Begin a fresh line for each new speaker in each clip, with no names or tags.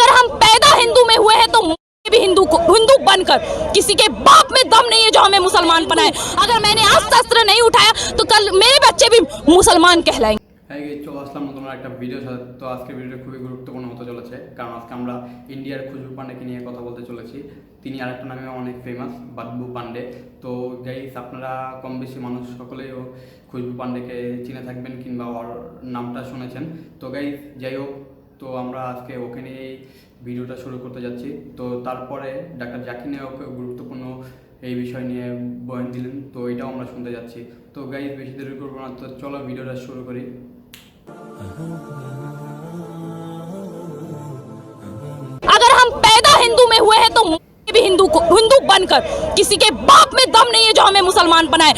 अगर हम पैदा हिंदू में हुए हैं तो भी हिंदू बनकर, किसी के बाप में दम नहीं है जो हमें मुसलमान बनाए। अगर मैंने आज शस्त्र नहीं उठाया तो कल मेरे बच्चे भी मुसलमान कहलाएंगे।
চলে আসলাম নতুন একটা ভিডিওর সাথে। তো আজকের ভিডিওটা খুবই গুরুত্বপূর্ণ হতে চলেছে, কারণ আজকে আমরা ইন্ডিয়ার খুশবু পান্ডেকে নিয়ে কথা বলতে চলেছি। তিনি আরেকটা নামে অনেক ফেমাস, বাদবু পান্ডে। তো গাইস, আপনারা কম বেশি মানুষ সকলেই খুশবু পান্ডেকে চিনে থাকবেন কিংবা ওর নামটা শুনেছেন। তো গাইস, যাই হোক, তো আমরা আজকে ওকে নিয়েই ভিডিওটা শুরু করতে যাচ্ছি। তো তারপরে ডাক্তার জাকির নায়েক গুরুত্বপূর্ণ এই বিষয় নিয়ে বয়ান দিলেন, তো এটাও আমরা শুনতে যাচ্ছি। তো গাইস, বেশি দেরি করবো না, তো চলো ভিডিওটা শুরু করি।
अगर हम पैदा हिंदू में हुए हैं तो भी हिंदू बनकर, किसी के बाप में दम नहीं है जो हमें मुसलमान बनाए।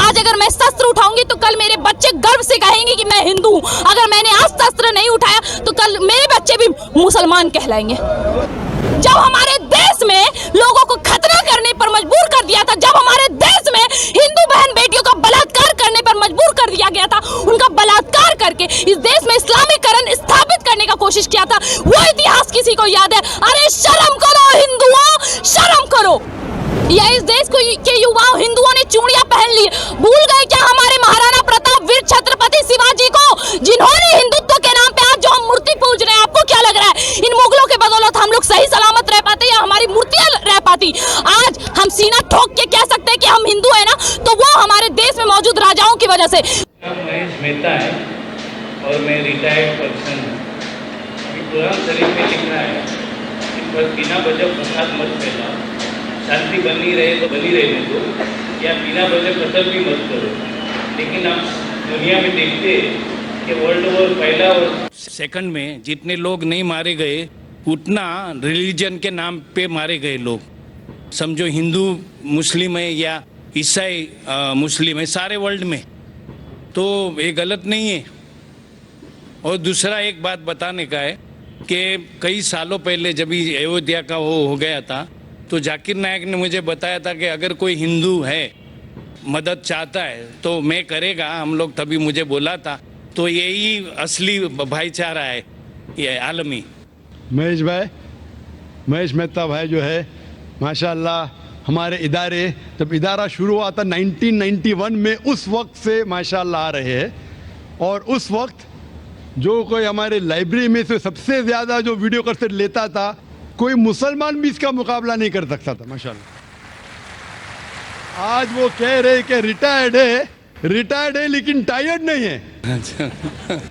आज अगर मैं शस्त्र उठाऊंगी तो कल मेरे बच्चे गर्व से कहेंगे कि मैं हिंदू हूँ। अगर मैंने आज शस्त्र नहीं उठाया तो कल मेरे बच्चे भी मुसलमान कहलाएंगे। जब हमारे देश में लोगों को खतना करने पर मजबूर कर दिया था, जब हमारे देश में हिंदू बहन बेटियों का बलात्कार करने पर मजबूर कर दिया गया था, उनका बलात्कार करके इस देश में इस्लामीकरण स्थापित करने का कोशिश किया था, वो इतिहास किसी को याद है? अरे शर्म करो हिंदुओं, शर्म करो। या इस देश को के युवाओं हिंदुओं ने चूड़ियां पहन ली, भूल गए क्या हमारे महाराणा प्रताप, वीर छत्रपति शिवाजी को, जिन्होंने हिंदुत्व के नाम पे आज जो हम मूर्ति पूज रहे हैं, आपको क्या लग रहा है इन मुगलों के बदौलत हम लोग सही सलामत रह पाते या हमारी मूर्तियां रह पाती? आज हम सीना ठोक के कह सकते हैं कि हम हिंदू है ना, तो वो हमारे देश में मौजूद राजाओं की वजह से।
महेश मेहता है और मैं रिटायर्ड पर्सन हूँ। अभी कुरान शरीफ में लिख रहा है कि बस बिना वजह फसाद मत फैलाओ, शांति बनी रहे तो बनी रहने दो, या बिना वजह कत्ल भी मत करो। लेकिन आप दुनिया में देखते कि वर्ल्ड वॉर पहला और सेकंड में जितने लोग नहीं मारे गए, उतना रिलीजन के नाम पे मारे गए लोग। समझो हिंदू मुस्लिम है या ईसाई मुस्लिम है, सारे वर्ल्ड में, तो ये गलत नहीं है। और दूसरा एक बात बताने का है कि कई सालों पहले जब अयोध्या का वो हो गया था, तो जाकिर नायक ने मुझे बताया था कि अगर कोई हिंदू है मदद चाहता है तो मैं करेगा, हम लोग तभी मुझे बोला था। तो यही असली भाईचारा है ये आलमी।
महेश मेहता भाई जो है माशाल्लाह, हमारे इदारे जब इदारा शुरू हुआ था 1991 में, उस वक्त से माशाल्लाह आ रहे हैं। और उस वक्त जो कोई हमारे लाइब्रेरी में से सबसे ज़्यादा जो वीडियो कैसेट लेता था, कोई मुसलमान भी इसका मुकाबला नहीं कर सकता था माशाल्लाह। आज वो कह रहे कि रिटायर्ड है लेकिन टायर्ड नहीं है।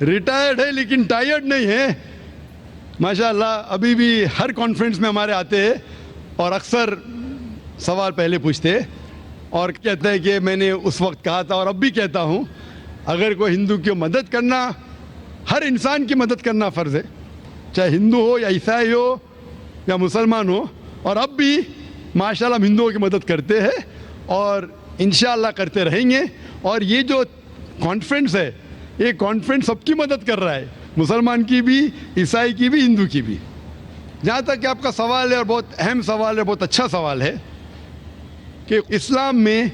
रिटायर्ड है लेकिन टायर्ड नहीं है माशाल्लाह। अभी भी हर कॉन्फ्रेंस में हमारे आते हैं और अक्सर सवाल पहले पूछते और कहते हैं कि मैंने उस वक्त कहा था और अब भी कहता हूँ, अगर कोई हिंदू की मदद करना, हर इंसान की मदद करना फ़र्ज़ है, चाहे हिंदू हो या ईसाई हो या मुसलमान हो। और अब भी माशाल्लाह हम हिंदुओं की मदद करते हैं और इंशाअल्लाह करते रहेंगे। और ये जो कॉन्फ्रेंस है, ये कॉन्फ्रेंस सबकी मदद कर रहा है, मुसलमान की भी, ईसाई की भी, हिंदू की भी। जहाँ तक कि आपका सवाल है, और बहुत अहम सवाल है, बहुत अच्छा सवाल है, कि इस्लाम में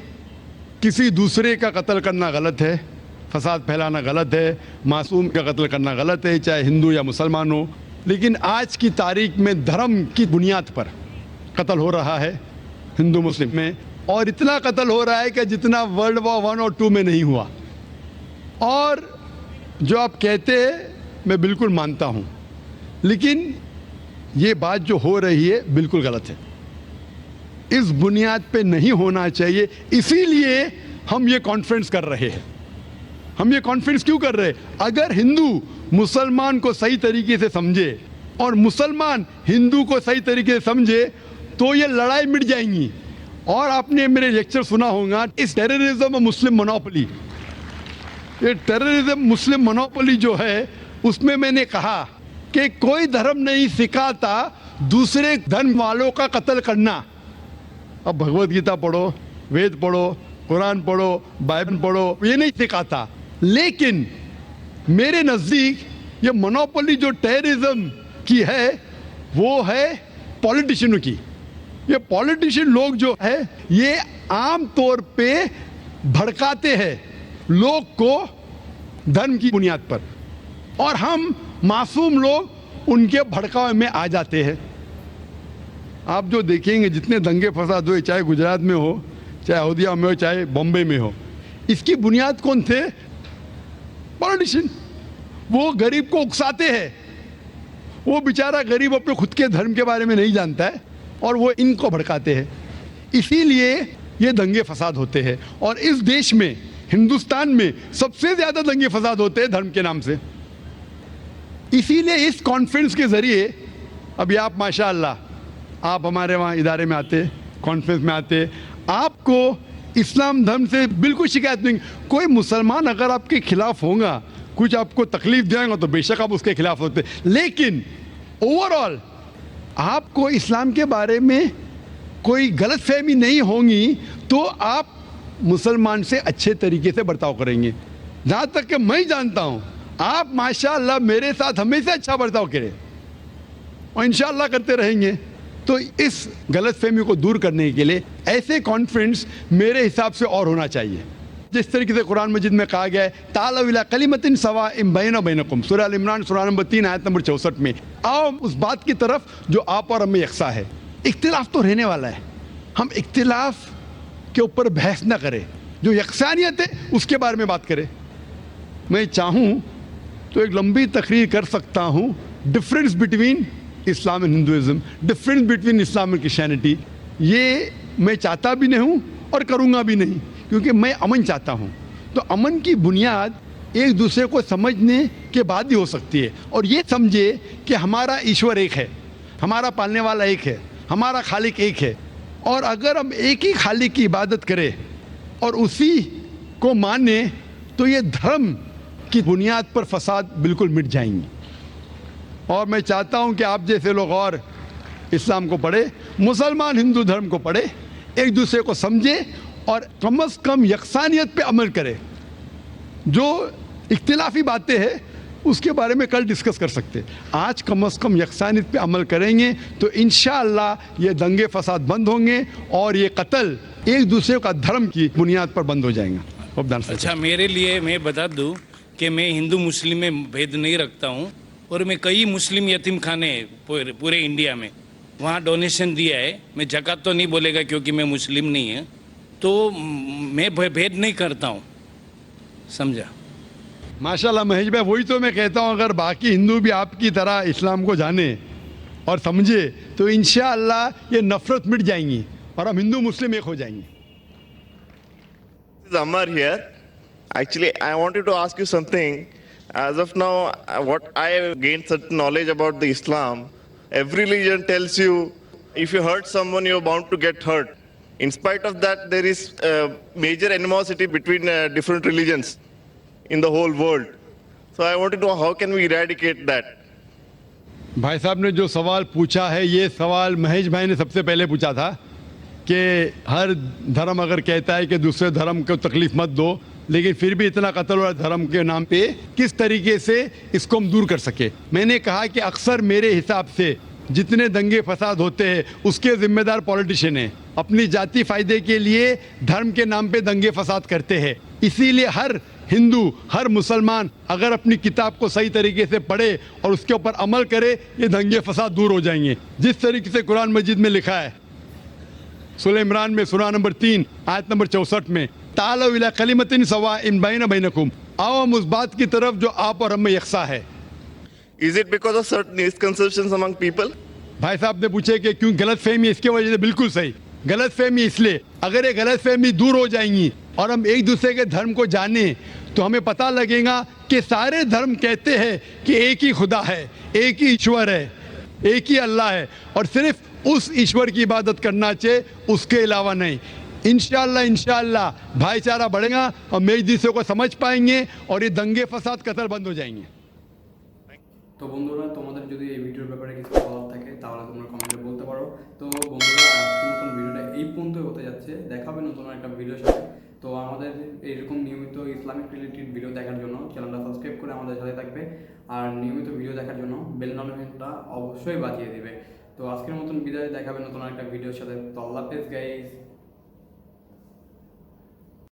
किसी दूसरे का कत्ल करना गलत है, फसाद फैलाना गलत है, मासूम का कत्ल करना गलत है, चाहे हिंदू या मुसलमान हो। लेकिन आज की तारीख में धर्म की बुनियाद पर कत्ल हो रहा है हिंदू मुस्लिम में, और इतना कत्ल हो रहा है कि जितना वर्ल्ड वॉर 1 और 2 में नहीं हुआ। और जो आप कहते हैं मैं बिल्कुल मानता हूँ, लेकिन ये बात जो हो रही है बिल्कुल गलत है, इस बुनियाद पे नहीं होना चाहिए। इसीलिए हम ये कॉन्फ्रेंस कर रहे हैं। हम ये कॉन्फ्रेंस क्यों कर रहे हैं? अगर हिंदू मुसलमान को सही तरीके से समझे और मुसलमान हिंदू को सही तरीके से समझे तो ये लड़ाई मिट जाएंगी। और आपने मेरे लेक्चर सुना होगा, इस टेररिज्म और मुस्लिम मोनोपोली, ये टेररिज्म मुस्लिम मोनोपोली जो है, उसमें मैंने कहा कि कोई धर्म नहीं सिखाता दूसरे धर्म वालों का कत्ल करना। अब भगवत गीता पढ़ो, वेद पढ़ो, कुरान पढ़ो, बाइबल पढ़ो, ये नहीं सिखाता। लेकिन मेरे नज़दीक ये मोनोपोली जो टेररिज्म की है, वो है पॉलिटिशियनों की। ये पॉलिटिशियन लोग जो है, ये आम तौर पे भड़काते हैं लोग को धर्म की बुनियाद पर, और हम मासूम लोग उनके भड़काव में आ जाते हैं। आप जो देखेंगे जितने दंगे फसाद हुए, चाहे गुजरात में हो, चाहे अयोध्या में हो, चाहे बॉम्बे में हो, इसकी बुनियाद कौन थे? पॉलिटिशियन। वो गरीब को उकसाते हैं। वो बेचारा गरीब अपने खुद के धर्म के बारे में नहीं जानता है और वो इनको भड़काते हैं। इसीलिए ये दंगे फसाद होते हैं। और इस देश में, हिंदुस्तान में सबसे ज़्यादा दंगे फसाद होते हैं धर्म के नाम से। इसीलिए इस कॉन्फ्रेंस के ज़रिए, अभी आप माशाअल्लाह आप हमारे वहाँ इदारे में आते, कॉन्फ्रेंस में आते, आपको इस्लाम धर्म से बिल्कुल शिकायत नहीं। कोई मुसलमान अगर आपके खिलाफ होगा, कुछ आपको तकलीफ देगा, तो बेशक आप उसके खिलाफ होते, लेकिन ओवरऑल आपको इस्लाम के बारे में कोई गलतफहमी नहीं होगी तो आप मुसलमान से अच्छे तरीके से बर्ताव करेंगे। जहाँ तक कि मैं जानता हूँ, आप माशाअल्लाह मेरे साथ हमेशा अच्छा बर्ताव करें और इंशाअल्लाह करते रहेंगे। तो इस गलतफहमी को दूर करने के लिए ऐसे कॉन्फ्रेंस मेरे हिसाब से और होना चाहिए। जिस तरीके से कुरान मजीद में कहा गया है, तालव इला कलिमतिन सवाइम बैना बैनकुम, सूरह अल इमरान सूरह नंबर 3 आयत नंबर 64 में, आओ उस बात की तरफ जो आप और हमें यकसा है। इख्तिलाफ तो रहने वाला है, हम इख्तिलाफ के ऊपर बहस ना करें, जो यकसानियत है उसके बारे में बात करें। मैं चाहूँ तो एक लंबी तकरीर कर सकता हूँ, difference between Islam and Hinduism, difference between Islam and Christianity. ये मैं चाहता भी नहीं हूँ और करूँगा भी नहीं, क्योंकि मैं अमन चाहता हूँ। तो अमन की बुनियाद एक दूसरे को समझने के बाद ही हो सकती है। और ये समझे कि हमारा ईश्वर एक है, हमारा पालने वाला एक है, हमारा खालिक एक है, और अगर हम एक ही खालिक की इबादत करें और उसी को माने तो ये धर्म की बुनियाद पर फसाद बिल्कुल मिट जाएंगी। और मैं चाहता हूँ कि आप जैसे लोग और इस्लाम को पढ़े, मुसलमान हिंदू धर्म को पढ़े, एक दूसरे को समझे और कम से कम यकसानियत पे अमल करें। जो इख्तिलाफी बातें हैं उसके बारे में कल डिस्कस कर सकते हैं, आज कम से कम यकसानियत पे अमल करेंगे तो इंशाअल्लाह ये दंगे फसाद बंद होंगे और ये कत्ल एक दूसरे का धर्म की बुनियाद पर बंद हो जाएगा।
अच्छा, मेरे लिए मैं बता दूं कि मैं हिंदू मुस्लिम में भेद नहीं रखता हूं और मैं कई मुस्लिम यतीम खाने पूरे इंडिया में वहाँ डोनेशन दिया है। मैं ज़कात तो नहीं बोलेगा क्योंकि मैं मुस्लिम नहीं है, तो मैं भेद नहीं करता हूँ, समझा।
माशाल्लाह महेश भाई, वही तो मैं कहता हूँ, अगर बाकी हिंदू भी आपकी तरह इस्लाम को जाने और समझे तो इंशाअल्लाह ये नफरत मिट जाएंगी और हम हिंदू मुस्लिम एक हो जाएंगे।
This is Amar here. Actually, I wanted to ask you something. As of now, what I have gained certain knowledge about the Islam, every religion tells you if you hurt someone, you're bound to get hurt. In spite of that, there is major animosity between different religions in the whole world. So I wanted to know how can we eradicate that?
भाई साहब ने जो सवाल पूछा है, ये सवाल महेश भाई ने सबसे पहले पूछा था कि हर धर्म अगर कहता है कि दूसरे धर्म को तकलीफ मत दो, लेकिन फिर भी इतना कत्ल हुआ धर्म के नाम पे, किस तरीके से इसको हम दूर कर सके। मैंने कहा कि अक्सर मेरे हिसाब से जितने दंगे फसाद होते हैं उसके जिम्मेदार पॉलिटिशियन हैं, अपनी जाति फायदे के लिए धर्म के नाम पे दंगे फसाद करते हैं। इसीलिए हर हिंदू, हर मुसलमान अगर अपनी किताब को सही तरीके से पढ़े और उसके ऊपर अमल करे, ये दंगे फसाद दूर हो जाएंगे। जिस तरीके से कुरान मजीद में लिखा है, सूरह इमरान में सूरह नंबर 3 आयत नंबर 64 में, तालव इला कलिमतिन सवाइम बैना बैनकुम, आओ हम उस बात की तरफ जो आप और हम में यकसा है।
Is it because of certain misconceptions among people?
भाई साहब ने पूछे कि क्यों गलतफहमी, इसके वजह से बिल्कुल सही। गलतफहमी इसलिए, अगर ये गलतफहमी दूर हो जाएंगी और हम एक दूसरे के धर्म को जाने तो हमें पता लगेगा कि सारे धर्म कहते हैं कि एक ही खुदा है, एक ही ईश्वर है, एक ही अल्लाह है और सिर्फ उस ईश्वर की इबादत करना चाहिए, उसके अलावा नहीं। इंशाअल्लाह भाईचारा बढ़ेगा और हम एक दूसरे को समझ पाएंगे और ये दंगे फसाद कत्ल बंद हो जाएंगे।
তো বন্ধুরা, তোমাদের যদি এই ভিডিওর ব্যাপারে কিছু বলার থাকে তাহলে তোমরা কমেন্টে বলতে পারো। তো বন্ধুরা, আজকের মতন ভিডিওটা এই পর্যন্তই হতে যাচ্ছে, দেখা হবে নতুন একটা ভিডিওর সাথে। তো আমাদের এইরকম নিয়মিত ইসলামিক রিলেটেড ভিডিও দেখার জন্য চ্যানেলটা সাবস্ক্রাইব করে আমাদের সাথে থাকবে আর নিয়মিত ভিডিও দেখার জন্য বেল নোটিফিকেশনটা অবশ্যই বাজিয়ে দিবে। তো আজকের মতন বিদায়, দেখা হবে নতুন একটা ভিডিওর সাথে। তো আল্লাহ হাফেজ গাইস।